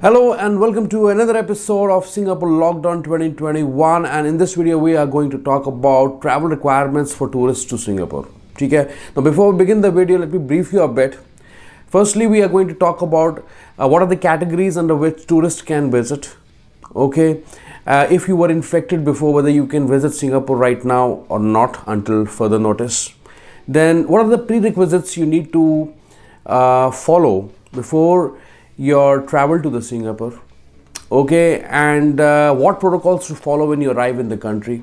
Hello and welcome to another episode of Singapore Lockdown 2021, and in this video we are going to talk about travel requirements for tourists to Singapore. Okay? Now before we begin the video, let me brief you a bit. Firstly, we are going to talk about what are the categories under which tourists can visit. Okay, if you were infected before, whether you can visit Singapore right now or not until further notice. Then what are the prerequisites you need to follow before your travel to the Singapore, okay, and what protocols to follow when you arrive in the country.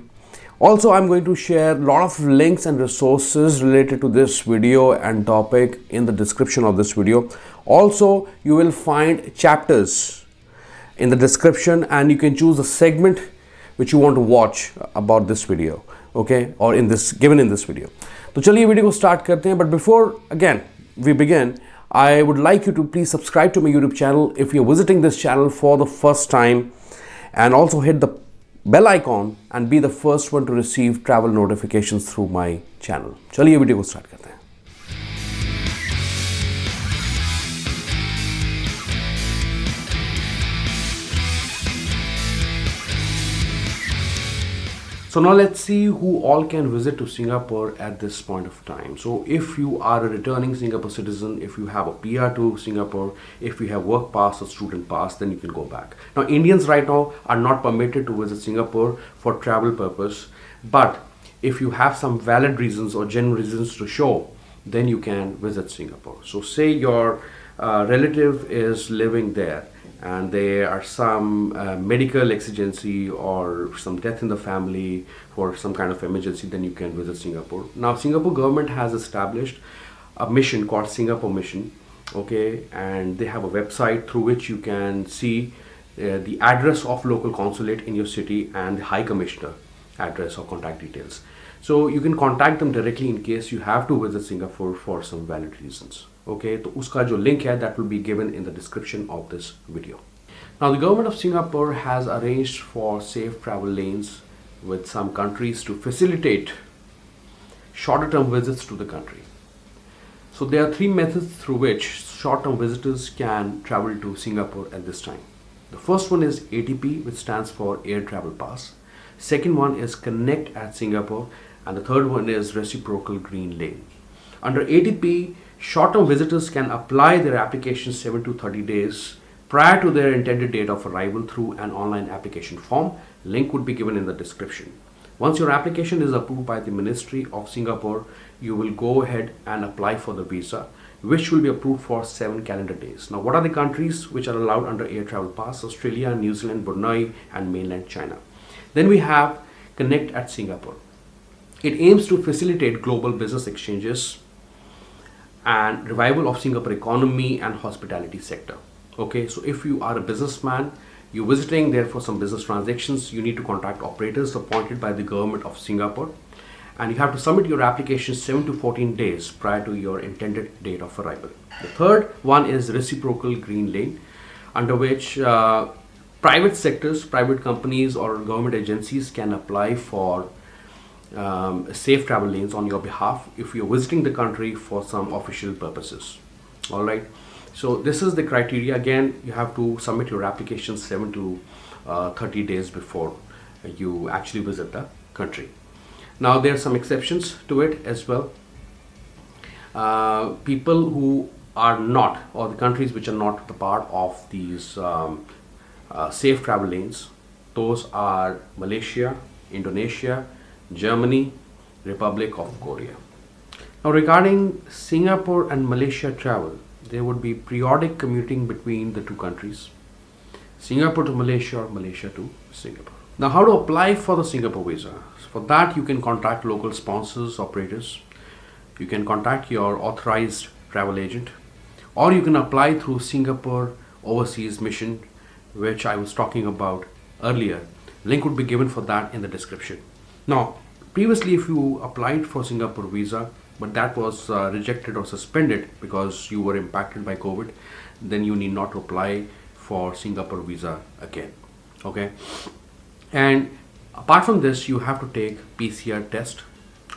Also, I'm going to share a lot of links and resources related to this video and topic in the description of this video. Also, you will find chapters in the description and you can choose a segment which you want to watch about this video, okay, or in this given in this video. तो चलिए video को start करते हैं, but before again we begin, I would like you to please subscribe to my YouTube channel if you're visiting this channel for the first time, and also hit the bell icon and be the first one to receive travel notifications through my channel. चलिए video को start करते हैं. So now let's see who all can visit to Singapore at this point of time. So if you are a returning Singapore citizen, if you have a PR to Singapore, if you have work pass or student pass, then you can go back. Now Indians right now are not permitted to visit Singapore for travel purpose, but if you have some valid reasons or genuine reasons to show, then you can visit Singapore. So say your relative is living there and there are some medical exigency or some death in the family for some kind of emergency, then you can visit Singapore. Now Singapore government has established a mission called Singapore Mission, okay, and they have a website through which you can see the address of local consulate in your city and the High Commissioner address or contact details. So you can contact them directly in case you have to visit Singapore for some valid reasons. Okay, तो उसका जो link है that will be given in the description of this video. Now the government of Singapore has arranged for safe travel lanes with some countries to facilitate shorter term visits to the country. So there are three methods through which short term visitors can travel to Singapore at this time. The first one is ATP, which stands for Air Travel Pass. Second one is Connect at Singapore, and the third one is Reciprocal Green Lane. Under ATP, short-term visitors can apply their application 7 to 30 days prior to their intended date of arrival through an online application form. Link would be given in the description. Once your application is approved by the Ministry of Singapore, you will go ahead and apply for the visa, which will be approved for 7 calendar days. Now, what are the countries which are allowed under Air Travel Pass? Australia, New Zealand, Brunei, and mainland China. Then we have Connect at Singapore. It aims to facilitate global business exchanges and revival of Singapore economy and hospitality sector. Okay, so if you are a businessman, you're visiting there for some business transactions, you need to contact operators appointed by the government of Singapore, and you have to submit your application 7 to 14 days prior to your intended date of arrival. The third one is Reciprocal Green Lane, under which private sectors, private companies or government agencies can apply for safe travel lanes on your behalf if you're visiting the country for some official purposes. All right, so this is the criteria. Again, you have to submit your application 7 to 30 days before you actually visit the country. Now there are some exceptions to it as well. People who are not, or the countries which are not the part of these safe travel lanes, those are Malaysia, Indonesia, Germany, Republic of Korea. Now regarding Singapore and Malaysia travel, there would be periodic commuting between the two countries, Singapore to Malaysia or Malaysia to Singapore. Now how to apply for the Singapore visa? For that you can contact local sponsors, operators, you can contact your authorized travel agent, or you can apply through Singapore Overseas Mission, which I was talking about earlier. Link would be given for that in the description. Now, previously if you applied for Singapore visa, but that was rejected or suspended because you were impacted by COVID, then you need not to apply for Singapore visa again. Okay, and apart from this, you have to take PCR test.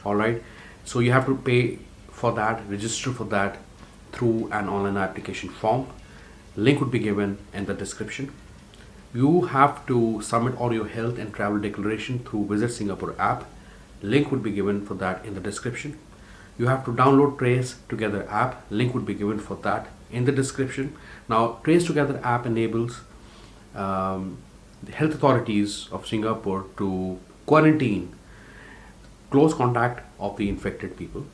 All right, so you have to pay for that, register for that through an online application form. Link would be given in the description. You have to submit all your health and travel declaration through Visit Singapore app. Link would be given for that in the description. You have to download Trace Together app. Link would be given for that in the description. Now, Trace Together app enables the health authorities of Singapore to quarantine close contact of the infected people,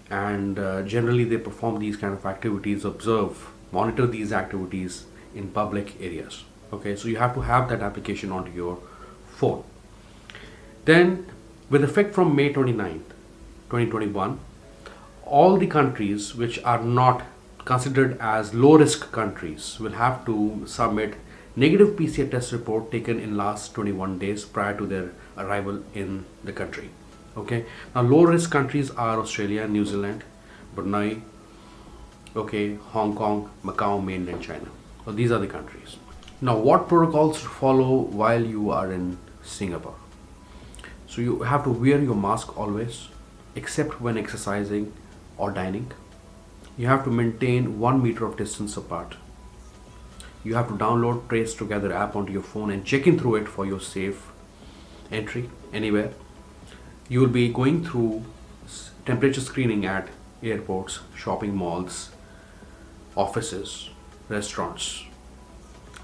and generally they perform these kind of activities, observe, monitor these activities in public areas. Okay, so you have to have that application onto your phone. Then, with effect from May 29th, 2021, all the countries which are not considered as low risk countries will have to submit negative PCR test report taken in last 21 days prior to their arrival in the country. Okay, now low risk countries are Australia, New Zealand, Brunei, okay, Hong Kong, Macau, mainland China. So these are the countries. Now, what protocols to follow while you are in Singapore? So you have to wear your mask always, except when exercising or dining. You have to maintain 1 meter of distance apart. You have to download Trace Together app onto your phone and check in through it for your safe entry anywhere. You will be going through temperature screening at airports, shopping malls, offices, restaurants.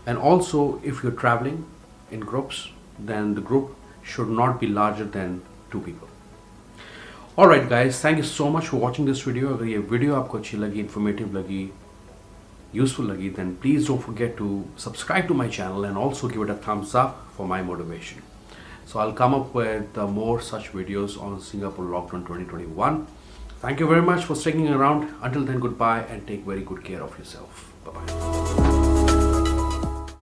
And also, if you're traveling in groups, then the group should not be larger than 2 people. Alright guys, thank you so much for watching this video. अगर ये video आपको अच्छी लगी, informative लगी, useful lagi, then please don't forget to subscribe to my channel and also give it a thumbs up for my motivation. So I'll come up with more such videos on Singapore Lockdown 2021. Thank you very much for sticking around. Until then, goodbye and take very good care of yourself. Bye-bye.